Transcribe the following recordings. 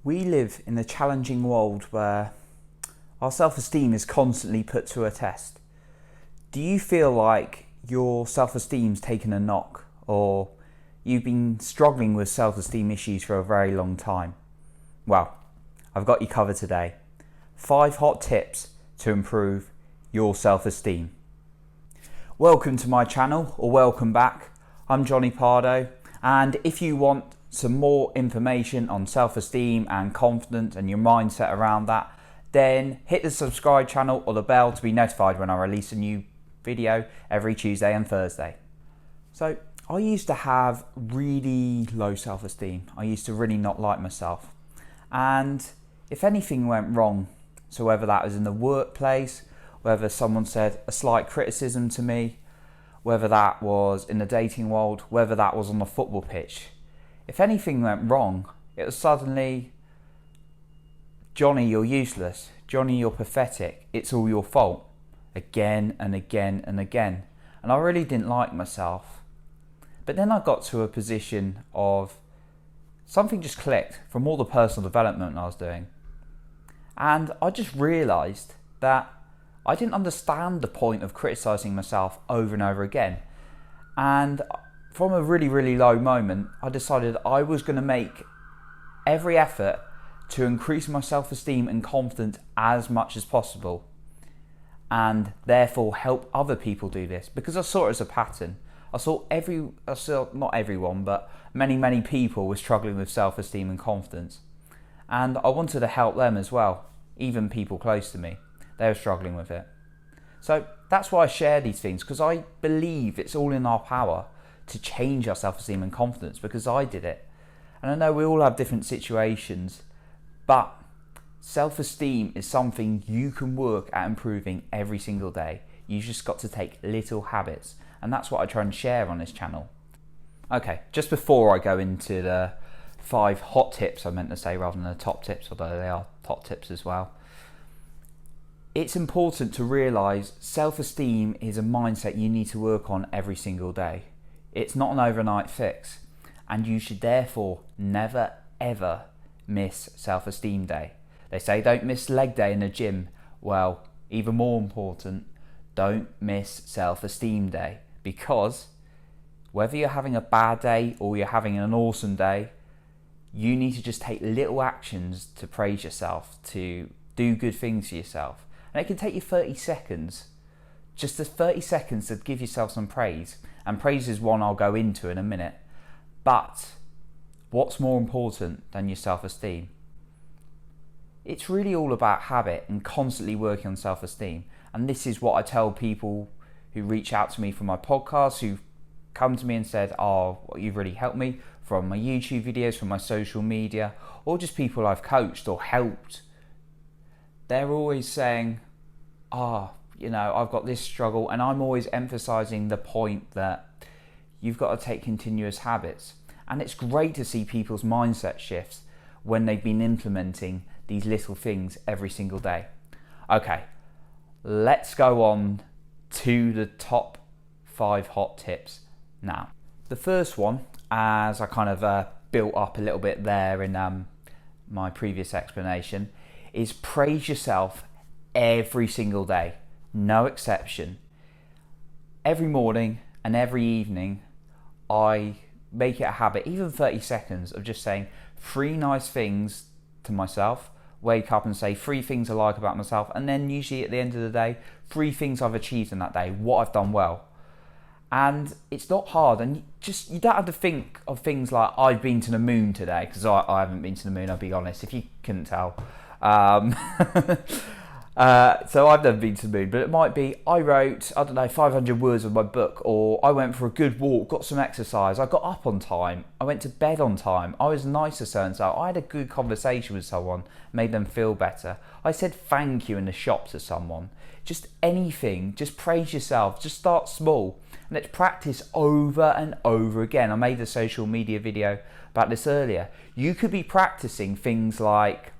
We live in a challenging world where our self-esteem is constantly put to a test. Do you feel like your self-esteem's taken a knock, or you've been struggling with self-esteem issues for a very long time? Well, I've got you covered today. 5 hot tips to improve your self-esteem. Welcome to my channel, or welcome back. I'm Jonny Pardoe, and if you want some more information on self-esteem and confidence and your mindset around that, then hit the subscribe channel or the bell to be notified when I release a new video every Tuesday and Thursday. So I used to have really low self-esteem. I used to really not like myself. And if anything went wrong, so whether that was in the workplace, whether someone said a slight criticism to me, whether that was in the dating world, whether that was on the football pitch, if anything went wrong, it was suddenly, Jonny, you're useless. Jonny, you're pathetic. It's all your fault. Again and again and again. And I really didn't like myself. But then I got to a position of something just clicked from all the personal development I was doing. And I just realised that I didn't understand the point of criticising myself over and over again. And from a really, really low moment, I decided I was going to make every effort to increase my self-esteem and confidence as much as possible, and therefore help other people do this, because I saw it as a pattern. I saw not everyone, but many people were struggling with self-esteem and confidence, and I wanted to help them as well. Even people close to me, they were struggling with it. So that's why I share these things, because I believe it's all in our power to change our self-esteem and confidence, because I did it. And I know we all have different situations, but self-esteem is something you can work at improving every single day. You just got to take little habits, and that's what I try and share on this channel. Okay, just before I go into the 5 hot tips, I meant to say, rather than the top tips, although they are top tips as well. It's important to realise self-esteem is a mindset you need to work on every single day. It's not an overnight fix, and you should therefore never ever miss self-esteem day. They say don't miss leg day in the gym. Well, even more important, don't miss self-esteem day, because whether you're having a bad day or you're having an awesome day, you need to just take little actions to praise yourself, to do good things for yourself. And it can take you 30 seconds, just the 30 seconds to give yourself some praise. And praise is one I'll go into in a minute. But what's more important than your self-esteem? It's really all about habit and constantly working on self-esteem. And this is what I tell people who reach out to me from my podcast, who come to me and said, oh, you've really helped me, from my YouTube videos, from my social media, or just people I've coached or helped. They're always saying, I've got this struggle, and I'm always emphasizing the point that you've got to take continuous habits. And it's great to see people's mindset shifts when they've been implementing these little things every single day. Okay, let's go on to the top 5 hot tips now. The first one, as I kind of built up a little bit there in my previous explanation, is praise yourself every single day. No exception. Every morning and every evening, I make it a habit, even 30 seconds, of just saying 3 nice things to myself. Wake up and say 3 things I like about myself, and then usually at the end of the day, 3 things I've achieved in that day, what I've done well. And it's not hard, and you don't have to think of things like I've been to the moon today, because I haven't been to the moon, I'll be honest, if you couldn't tell. So I've never been to the moon, but it might be I wrote, 500 words of my book, or I went for a good walk, got some exercise, I got up on time, I went to bed on time, I was nice to so-and-so, I had a good conversation with someone, made them feel better, I said thank you in the shop to someone. Just anything, just praise yourself, just start small, and let's practice over and over again. I made a social media video about this earlier. You could be practicing things like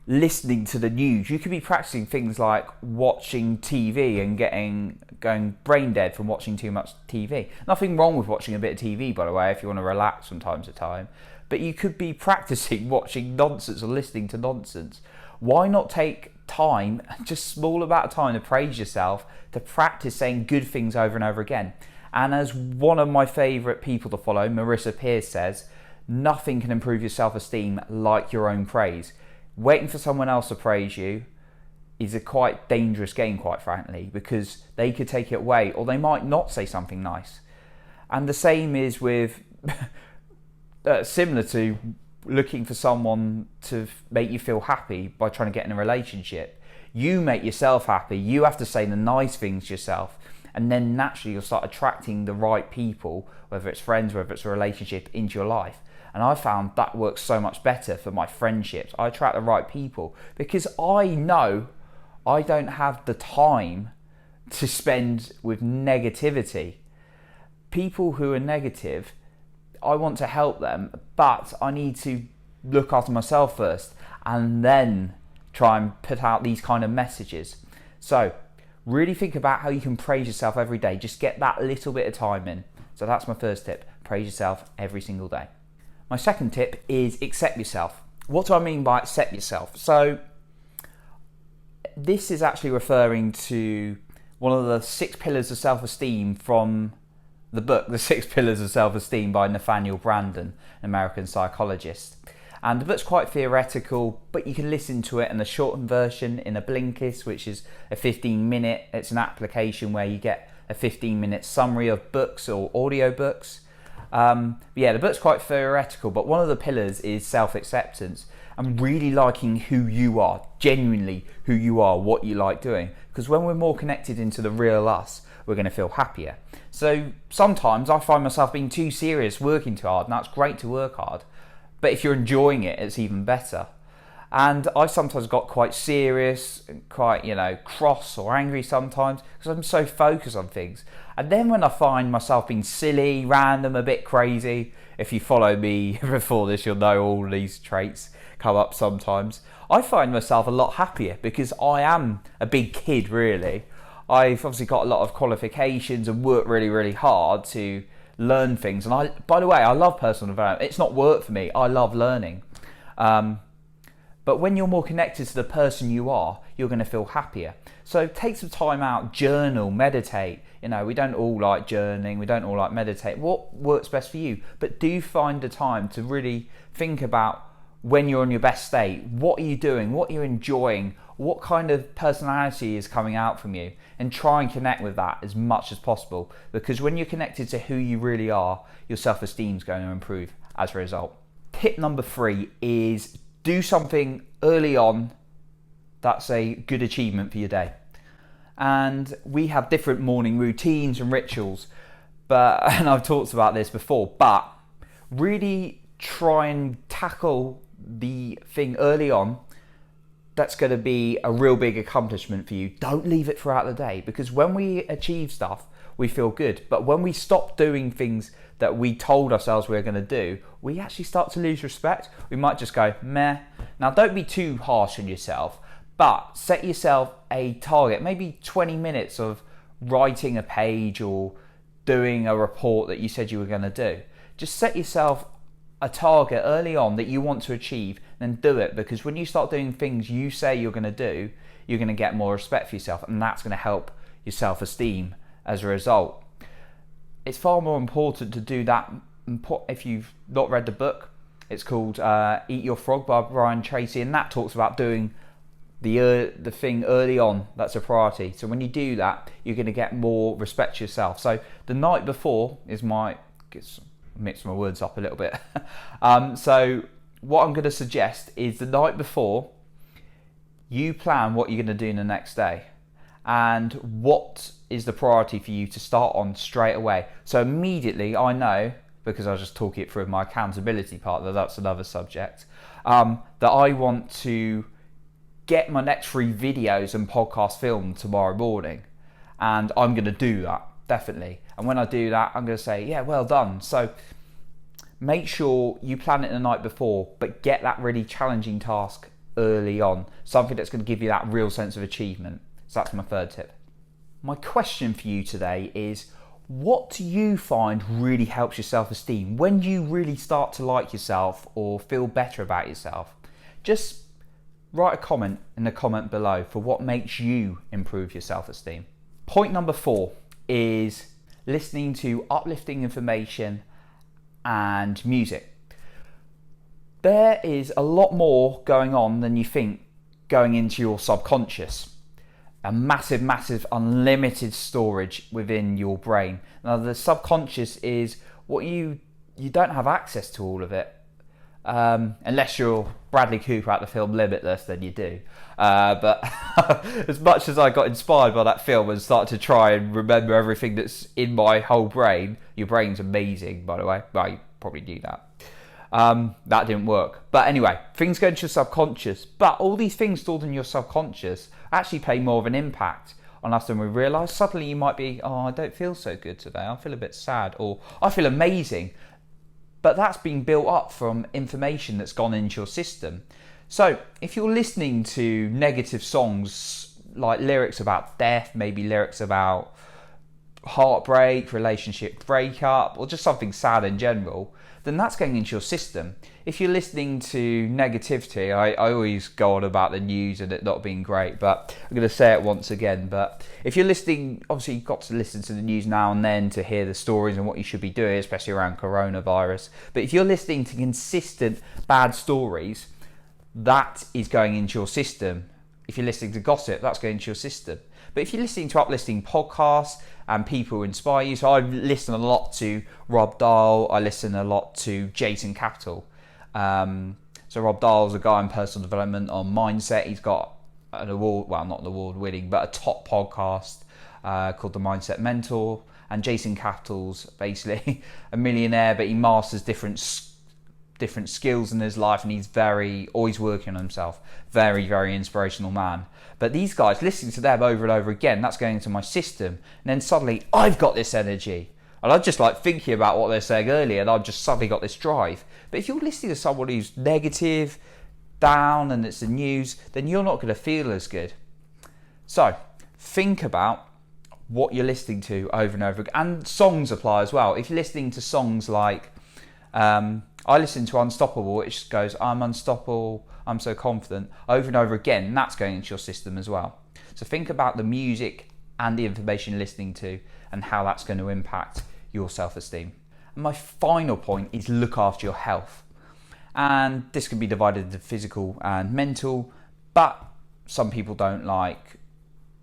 listening to the news. You could be practicing things like watching TV and going brain dead from watching too much TV. Nothing wrong with watching a bit of TV, by the way, if you want to relax from time to time. but you could be practicing watching nonsense or listening to nonsense. Why not take time, just small amount of time, to praise yourself, to practice saying good things over and over again? And as one of my favourite people to follow, Marissa Peer, says, nothing can improve your self-esteem like your own praise. Waiting for someone else to praise you is a quite dangerous game, quite frankly, because they could take it away, or they might not say something nice. And the same is with, similar to looking for someone to make you feel happy by trying to get in a relationship. You make yourself happy, you have to say the nice things to yourself, and then naturally you'll start attracting the right people, whether it's friends, whether it's a relationship, into your life. And I found that works so much better for my friendships. I attract the right people because I know I don't have the time to spend with negativity. People who are negative, I want to help them, but I need to look after myself first and then try and put out these kind of messages. So really think about how you can praise yourself every day. Just get that little bit of time in. So that's my first tip. Praise yourself every single day. My second tip is accept yourself. What do I mean by accept yourself? So this is actually referring to one of the 6 pillars of self-esteem from the book, The 6 Pillars of Self-Esteem by Nathaniel Branden, an American psychologist. And the book's quite theoretical, but you can listen to it in the shortened version in a Blinkist, which is a 15-minute. It's an application where you get a 15-minute summary of books or audiobooks. The book's quite theoretical, but one of the pillars is self-acceptance and really liking who you are, genuinely who you are, what you like doing. Because when we're more connected into the real us, we're going to feel happier. So sometimes I find myself being too serious, working too hard, and that's great to work hard. But if you're enjoying it, it's even better. And I sometimes got quite serious, quite, cross or angry sometimes because I'm so focused on things. And then when I find myself being silly, random, a bit crazy, if you follow me before this, you'll know all these traits come up sometimes. I find myself a lot happier because I am a big kid, really. I've obviously got a lot of qualifications and work really, really hard to learn things. And by the way, I love personal development. It's not work for me. I love learning. But when you're more connected to the person you are, you're going to feel happier. So take some time out, journal, meditate. We don't all like journaling, we don't all like meditate. What works best for you? But do find the time to really think about when you're in your best state. What are you doing? What are you enjoying? What kind of personality is coming out from you? And try and connect with that as much as possible. Because when you're connected to who you really are, your self-esteem is going to improve as a result. Tip number 3 is do something early on that's a good achievement for your day. And we have different morning routines and rituals, and I've talked about this before, but really try and tackle the thing early on that's going to be a real big accomplishment for you. Don't leave it throughout the day, because when we achieve stuff, we feel good. But when we stop doing things that we told ourselves we were going to do, we actually start to lose respect. We might just go, meh. Now, don't be too harsh on yourself, but set yourself a target, maybe 20 minutes of writing a page or doing a report that you said you were going to do. Just set yourself a target early on that you want to achieve, then do it, because when you start doing things you say you're going to do, you're going to get more respect for yourself, and that's going to help your self-esteem as a result. It's far more important to do that. If you've not read the book, it's called Eat Your Frog by Brian Tracy, and that talks about doing the thing early on. That's a priority. So when you do that, you're going to get more respect for yourself. So the night before is mix my words up a little bit. So what I'm going to suggest is the night before, you plan what you're going to do in the next day and what is the priority for you to start on straight away. So immediately I know, because I was just talking it through my accountability part, that's another subject, that I want to get my next 3 videos and podcast filmed tomorrow morning. And I'm going to do that, definitely. And when I do that, I'm going to say, yeah, well done. So make sure you plan it the night before, but get that really challenging task early on. Something that's going to give you that real sense of achievement. So that's my third tip. My question for you today is, What do you find really helps your self-esteem? When do you really start to like yourself or feel better about yourself? Just write a comment in the comment below for what makes you improve your self-esteem. Point number 4 is listening to uplifting information and music. There is a lot more going on than you think going into your subconscious. A massive unlimited storage within your brain. Now the subconscious is what you don't have access to all of it. Unless you're Bradley Cooper at the film Limitless, then you do. But as much as I got inspired by that film and started to try and remember everything that's in my whole brain, your brain's amazing, by the way. Well, you probably knew that. That didn't work. But anyway, things go into your subconscious. But all these things stored in your subconscious actually play more of an impact on us than we realise. Suddenly you might be, oh, I don't feel so good today. I feel a bit sad. Or I feel amazing. But that's been built up from information that's gone into your system. So if you're listening to negative songs, like lyrics about death, maybe lyrics about heartbreak, relationship breakup, or just something sad in general, then that's going into your system. If you're listening to negativity, I always go on about the news and it not being great, but I'm going to say it once again. But if you're listening, obviously you've got to listen to the news now and then to hear the stories and what you should be doing, especially around coronavirus. But if you're listening to consistent bad stories, that is going into your system. If you're listening to gossip, that's going into your system. But if you're listening to uplifting podcasts and people who inspire you, so I listen a lot to Rob Dahl, I listen a lot to Jason Capital. So Rob Dahl's a guy in personal development on mindset. He's got an award, well, not an award winning, but a top podcast called The Mindset Mentor. And Jason Capital's basically a millionaire, but he masters different skills in his life, and he's always working on himself. Very inspirational man. But these guys, listening to them over and over again, that's going into my system. And then suddenly I've got this energy. And I'm just like thinking about what they're saying earlier, and I've just suddenly got this drive. But if you're listening to someone who's negative, down, and it's the news, then you're not going to feel as good. So think about what you're listening to over and over again. And songs apply as well. If you're listening to songs like, I listen to Unstoppable, which goes, I'm unstoppable, I'm so confident, over and over again, and that's going into your system as well. So think about the music and the information you're listening to and how that's going to impact your self-esteem. And my final point is look after your health. And this can be divided into physical and mental, but some people don't like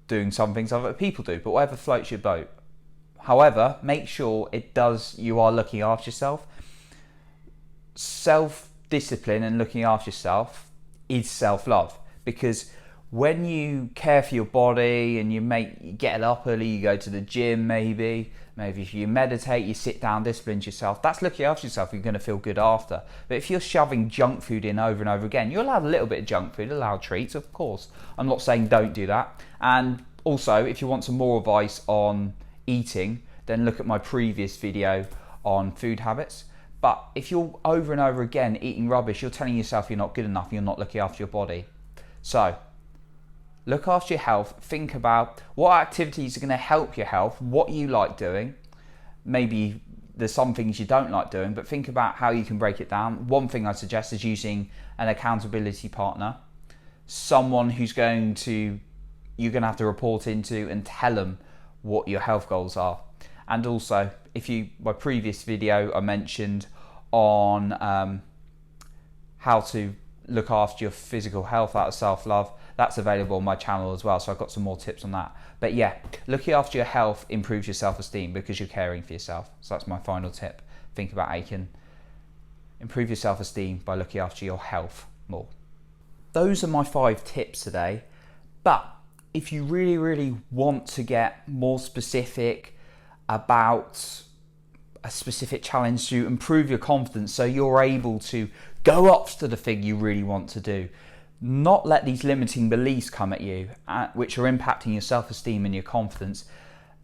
doing some things other people do, but whatever floats your boat. However, make sure you are looking after yourself. Self-discipline and looking after yourself is self-love, because when you care for your body and you get up early, you go to the gym, maybe if you meditate, you sit down, discipline yourself, that's looking after yourself. You're going to feel good after. But if you're shoving junk food in over and over again, you're allowed a little bit of junk food, allow treats, of course. I'm not saying don't do that. And also, if you want some more advice on eating, then look at my previous video on food habits. But if you're over and over again eating rubbish, you're telling yourself you're not good enough, you're not looking after your body. So look after your health. Think about what activities are going to help your health, what you like doing. Maybe there's some things you don't like doing, but think about how you can break it down. One thing I suggest is using an accountability partner, someone you're going to have to report into and tell them what your health goals are. And also, my previous video I mentioned on how to look after your physical health out of self-love, that's available on my channel as well, so I've got some more tips on that. But yeah, looking after your health improves your self-esteem because you're caring for yourself. So that's my final tip. Think about how you can improve your self-esteem by looking after your health more. Those are my 5 tips today. But if you really want to get more specific about a specific challenge to improve your confidence so you're able to go up to the thing you really want to do, not let these limiting beliefs come at you, which are impacting your self-esteem and your confidence,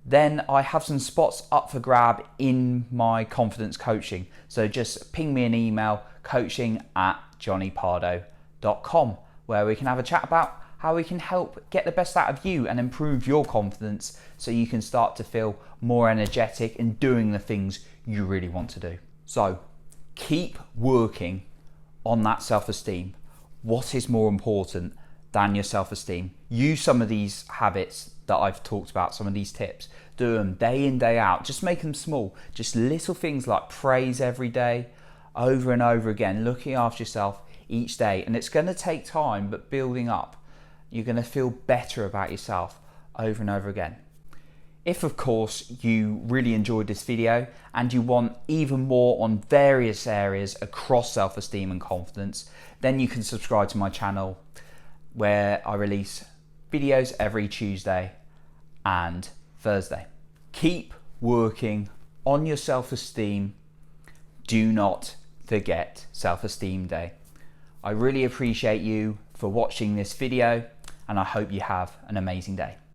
then I have some spots up for grab in my confidence coaching. So just ping me an email, coaching@jonnypardoe.com, where we can have a chat about how we can help get the best out of you and improve your confidence so you can start to feel more energetic in doing the things you really want to do. So keep working on that self-esteem. What is more important than your self-esteem? Use some of these habits that I've talked about, some of these tips. Do them day in, day out. Just make them small. Just little things like praise every day, over and over again, looking after yourself each day. And it's going to take time, but building up. You're going to feel better about yourself over and over again. If, of course, you really enjoyed this video and you want even more on various areas across self-esteem and confidence, then you can subscribe to my channel where I release videos every Tuesday and Thursday. Keep working on your self-esteem. Do not forget Self-Esteem Day. I really appreciate you for watching this video, and I hope you have an amazing day.